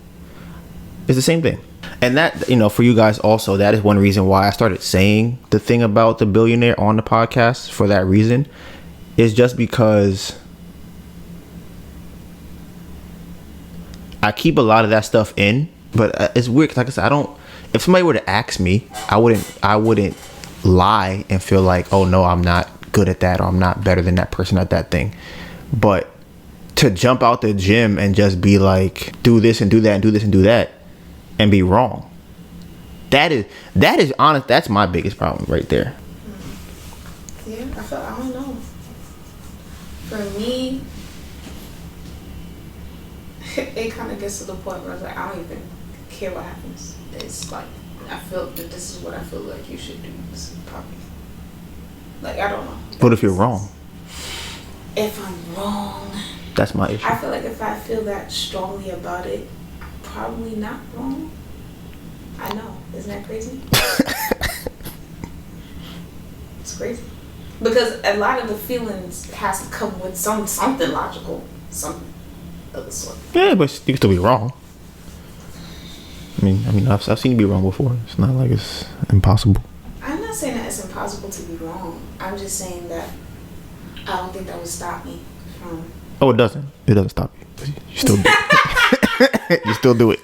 Speaker 2: It's the same thing. And that, for you guys also, that is one reason why I started saying the thing about the billionaire on the podcast. For that reason, is just because I keep a lot of that stuff in, but it's weird, 'cause like I said, if somebody were to ask me, I wouldn't lie and feel like, oh no, I'm not good at that, or I'm not better than that person at that thing. But to jump out the gym and just be like, do this and do that and do this and do that, and be wrong. That is honest. That's my biggest problem right there.
Speaker 3: Yeah, I don't know. For me, it kind of gets to the point where I was like, I don't even care what happens. It's like, I feel that this is what I feel like you should do. This is probably, like, I don't know.
Speaker 2: What if you're wrong?
Speaker 3: If I'm wrong,
Speaker 2: that's my issue.
Speaker 3: I feel like if I feel that strongly about it, I'm probably not wrong. I know. Isn't that crazy? It's crazy. Because a lot of the feelings has to come with something logical, something of the sort.
Speaker 2: Yeah, but you can still be wrong. I mean, I've seen you be wrong before. It's not like it's impossible.
Speaker 3: I'm not saying that it's impossible to be wrong. I'm just saying that I don't think that would stop me from.
Speaker 2: Oh, it doesn't. It doesn't stop you. You still do it. You still do it.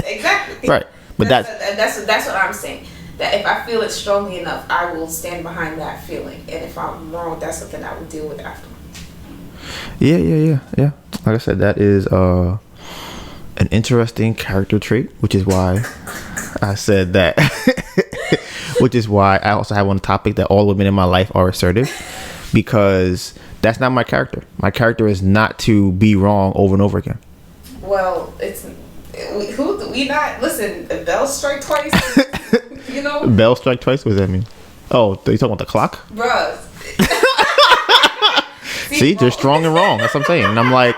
Speaker 3: Exactly.
Speaker 2: Right. But
Speaker 3: that's what I'm saying. That if I feel it strongly enough, I will stand behind that feeling. And if I'm wrong, that's something I will deal with afterwards.
Speaker 2: Yeah. Like I said, that is an interesting character trait, which is why I said that. Which is why I also have one topic that all women in my life are assertive, because that's not my character. My character is not to be wrong over and over again.
Speaker 3: Well, we not listen. The bells strike twice. You know.
Speaker 2: Bell strike twice. What does that mean? Oh, you talking about the clock?
Speaker 3: Bruh.
Speaker 2: See, they're strong and wrong. That's what I'm saying. And I'm like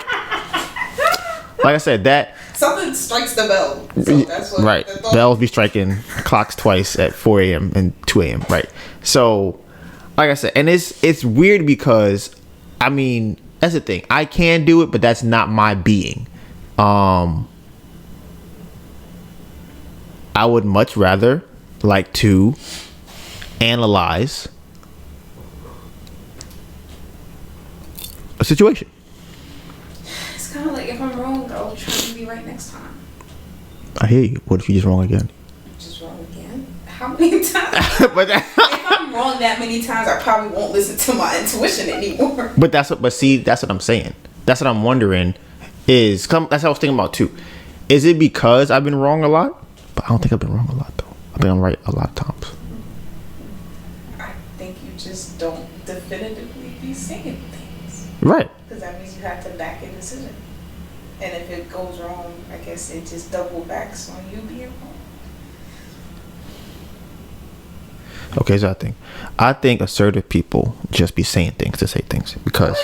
Speaker 2: I said, that
Speaker 3: something strikes the bell. So that's what.
Speaker 2: Right. Bells be striking clocks twice at 4 a.m. and 2 a.m. Right. So, like I said, and it's weird because, I mean, that's the thing. I can do it, but that's not my being. I would much rather like to analyze a situation.
Speaker 3: It's kind of like if I'm wrong, I'll try to be right next time.
Speaker 2: I hear you. What if you're just wrong again?
Speaker 3: Just wrong again? How many times? If I'm wrong that many times, I probably won't listen to my intuition anymore.
Speaker 2: But that's what I'm saying. That's what I'm wondering. That's what I was thinking about too. Is it because I've been wrong a lot? But I don't think I've been wrong a lot though. I've been right a lot of times.
Speaker 3: I think you just don't definitively be saying things.
Speaker 2: Right.
Speaker 3: Because that means you have to back your decision. And if it goes wrong, I guess it just double backs on you being wrong.
Speaker 2: Okay, so I think assertive people just be saying things to say things because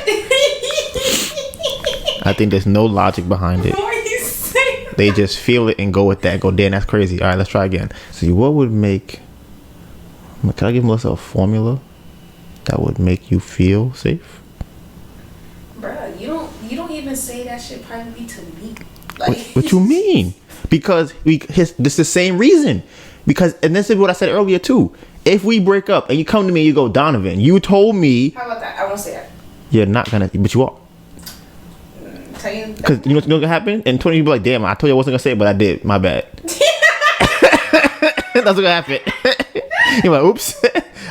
Speaker 2: I think there's no logic behind it.
Speaker 3: What are you saying?
Speaker 2: They just feel it and go with that. Go, damn, that's crazy. All right, let's try again. See, what would make? Can I give Melissa a formula that would make you feel safe?
Speaker 3: Bruh, you don't even say that shit privately to me. Like,
Speaker 2: what you mean? Because this is the same reason. Because, and this is what I said earlier too. If we break up and you come to me and you go, Donovan, you told me.
Speaker 3: How about that? I won't say that.
Speaker 2: You're not gonna, but you are.
Speaker 3: Tell you.
Speaker 2: Because you know what's gonna happen? And 20 you be like, damn, I told you I wasn't gonna say it, but I did. My bad. That's what's gonna happen. You're like, oops.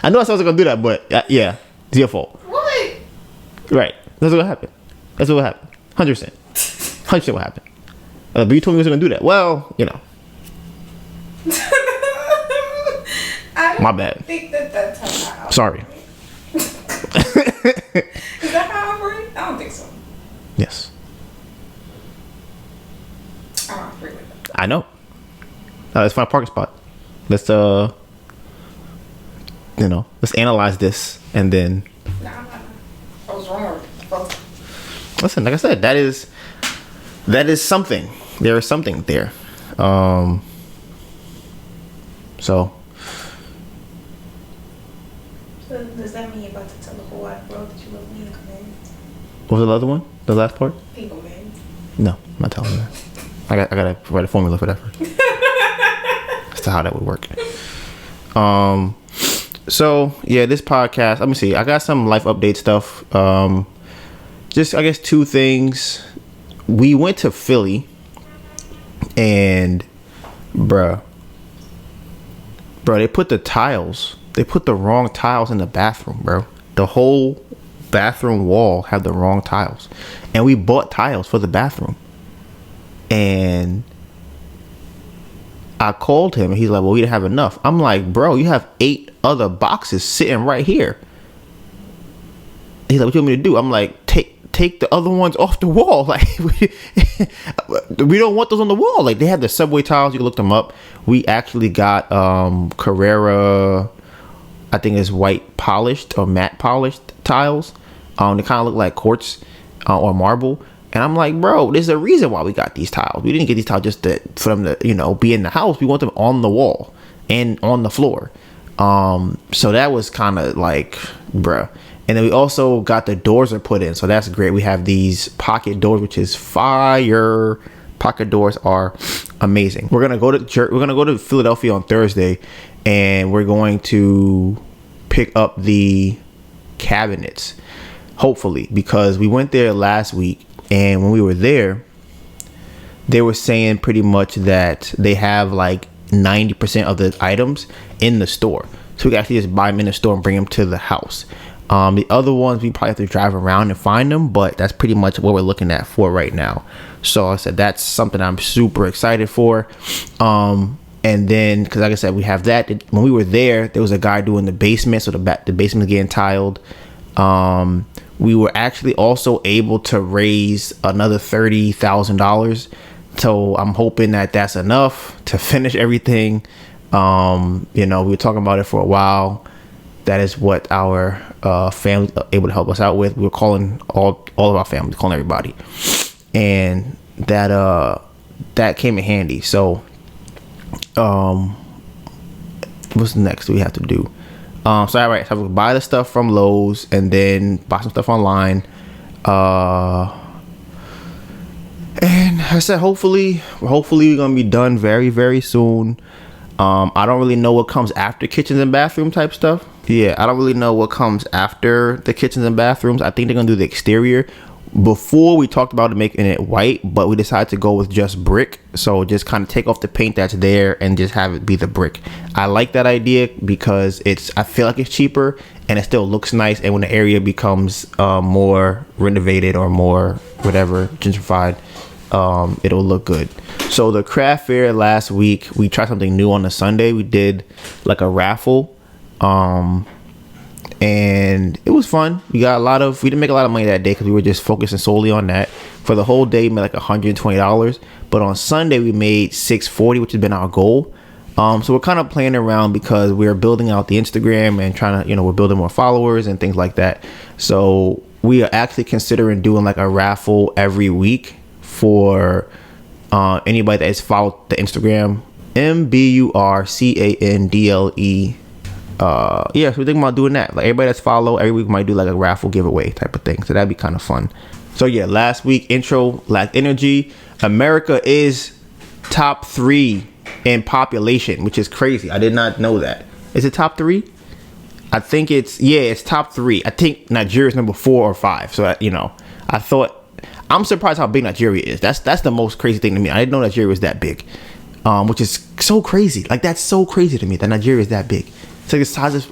Speaker 2: I know I wasn't gonna do that, but yeah, it's your fault.
Speaker 3: What?
Speaker 2: Right. That's what's gonna happen. That's what happened. 100%. 100% what happened. But you told me you wasn't gonna do that. Well, you know. My bad.
Speaker 3: I think that's how I operate.
Speaker 2: Sorry.
Speaker 3: Is that how I operate? I don't think so.
Speaker 2: Yes.
Speaker 3: I don't agree with that.
Speaker 2: I know. Let's find a parking spot. Let's let's analyze this and then.
Speaker 3: Nah. I was wrong.
Speaker 2: Listen, like I said, that is something. There is something there. So.
Speaker 3: So does that mean you're about to tell the whole wide world that you love me and come in?
Speaker 2: What was the other one? The last part?
Speaker 3: People, man.
Speaker 2: No, I'm not telling you that. I gotta write a formula for that first. As to how that would work. So yeah, this podcast. Let me see. I got some life update stuff. Just I guess 2 things. We went to Philly, and bruh, they put the wrong tiles in the bathroom, bro. The whole bathroom wall had the wrong tiles, and we bought tiles for the bathroom, and I called him and he's like, well, we didn't have enough. I'm like, bro, you have 8 other boxes sitting right here. He's like, what you want me to do? I'm like, take the other ones off the wall. Like, we don't want those on the wall. Like, they have the Subway tiles. You can look them up. We actually got Carrera, I think it's white polished or matte polished tiles. They kind of look like quartz or marble. And I'm like, bro, there's a reason why we got these tiles. We didn't get these tiles just for them to, be in the house. We want them on the wall and on the floor. So that was kind of like, bruh. And then we also got the doors are put in. So that's great. We have these pocket doors, which is fire. Pocket doors are amazing. We're going to go to Philadelphia on Thursday, and we're going to pick up the cabinets, hopefully, because we went there last week. And when we were there, they were saying pretty much that they have like 90% of the items in the store. So we can actually just buy them in the store and bring them to the house. The other ones, we probably have to drive around and find them, but that's pretty much what we're looking at for right now. So I said, that's something I'm super excited for. And then, because like I said, we have that. When we were there was a guy doing the basement. So the basement is getting tiled. We were actually also able to raise another $30,000. So I'm hoping that that's enough to finish everything. We were talking about it for a while. That is what our family able to help us out with. We were calling all of our families, calling everybody, and that came in handy. So, what's next we have to do? So we'll buy the stuff from Lowe's and then buy some stuff online. And I said, hopefully we're gonna be done very, very soon. I don't really know what comes after kitchens and bathroom type stuff. Yeah, I don't really know what comes after the kitchens and bathrooms. I think they're gonna do the exterior. Before, we talked about making it white, but we decided to go with just brick. So just kind of take off the paint that's there and just have it be the brick. I like that idea because I feel like it's cheaper and it still looks nice. And when the area becomes more renovated or more whatever, gentrified, it'll look good. So the craft fair last week, we tried something new on the Sunday. We did like a raffle. And it was fun. We didn't make a lot of money that day because we were just focusing solely on that. For the whole day, we made like $120. But on Sunday, we made $640, which has been our goal. So we're kind of playing around because we're building out the Instagram and trying to, we're building more followers and things like that. So we are actually considering doing like a raffle every week for anybody that has followed the Instagram, MBURCANDLE. So we're thinking about doing that. Like everybody that's follow, every week we might do like a raffle giveaway type of thing. So that'd be kind of fun. So yeah, last week intro lacked energy. America is top 3 in population, which is crazy. I did not know that. Is it top 3? I think it's top 3. I think Nigeria is number 4 or 5. So I thought, I'm surprised how big Nigeria is. That's the most crazy thing to me. I didn't know Nigeria was that big, which is so crazy. Like that's so crazy to me that Nigeria is that big. It's like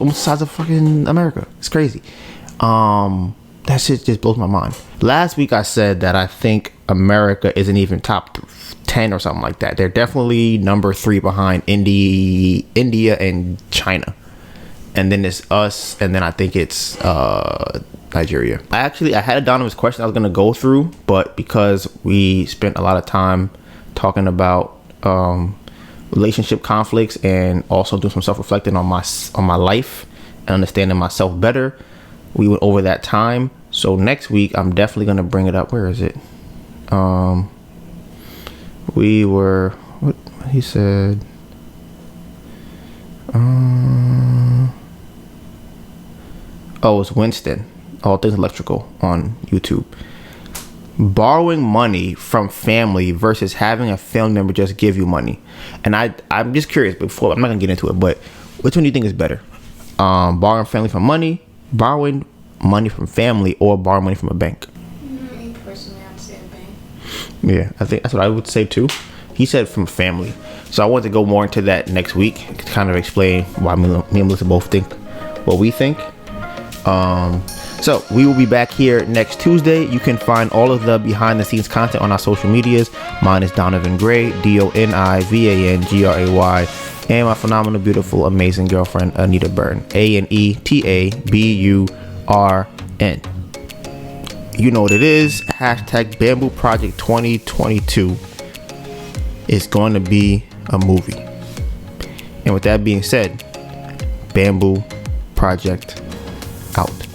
Speaker 2: almost the size of fucking America. It's crazy. That shit just blows my mind. Last week I said that I think America isn't even top 10 or something like that. They're definitely number 3 behind India and China. And then it's us, and then I think it's Nigeria. I had a Donovan's question I was going to go through, but because we spent a lot of time talking about relationship conflicts and also doing some self-reflecting on my life and understanding myself better, we went over that time. So next week I'm definitely going to bring it up. Where is it? We were, what he said, it's Winston, All Things Electrical on YouTube. Borrowing money from family versus having a family member just give you money. And I'm just curious, before I'm not gonna get into it, but which one do you think is better? Borrowing borrowing money from family, or borrowing money from a bank?
Speaker 3: Me personally, I'd say a bank.
Speaker 2: Yeah, I think that's what I would say too. He said from family. So I want to go more into that next week to kind of explain why me and Melissa both think what we think. So we will be back here next Tuesday. You can find all of the behind the scenes content on our social medias. Mine is Donovan Gray, DONIVANGRAY, and my phenomenal, beautiful, amazing girlfriend Anita Byrne, ANETABURN. You know what it is. Hashtag Bamboo Project 2022 is going to be a movie. And with that being said, Bamboo Project out.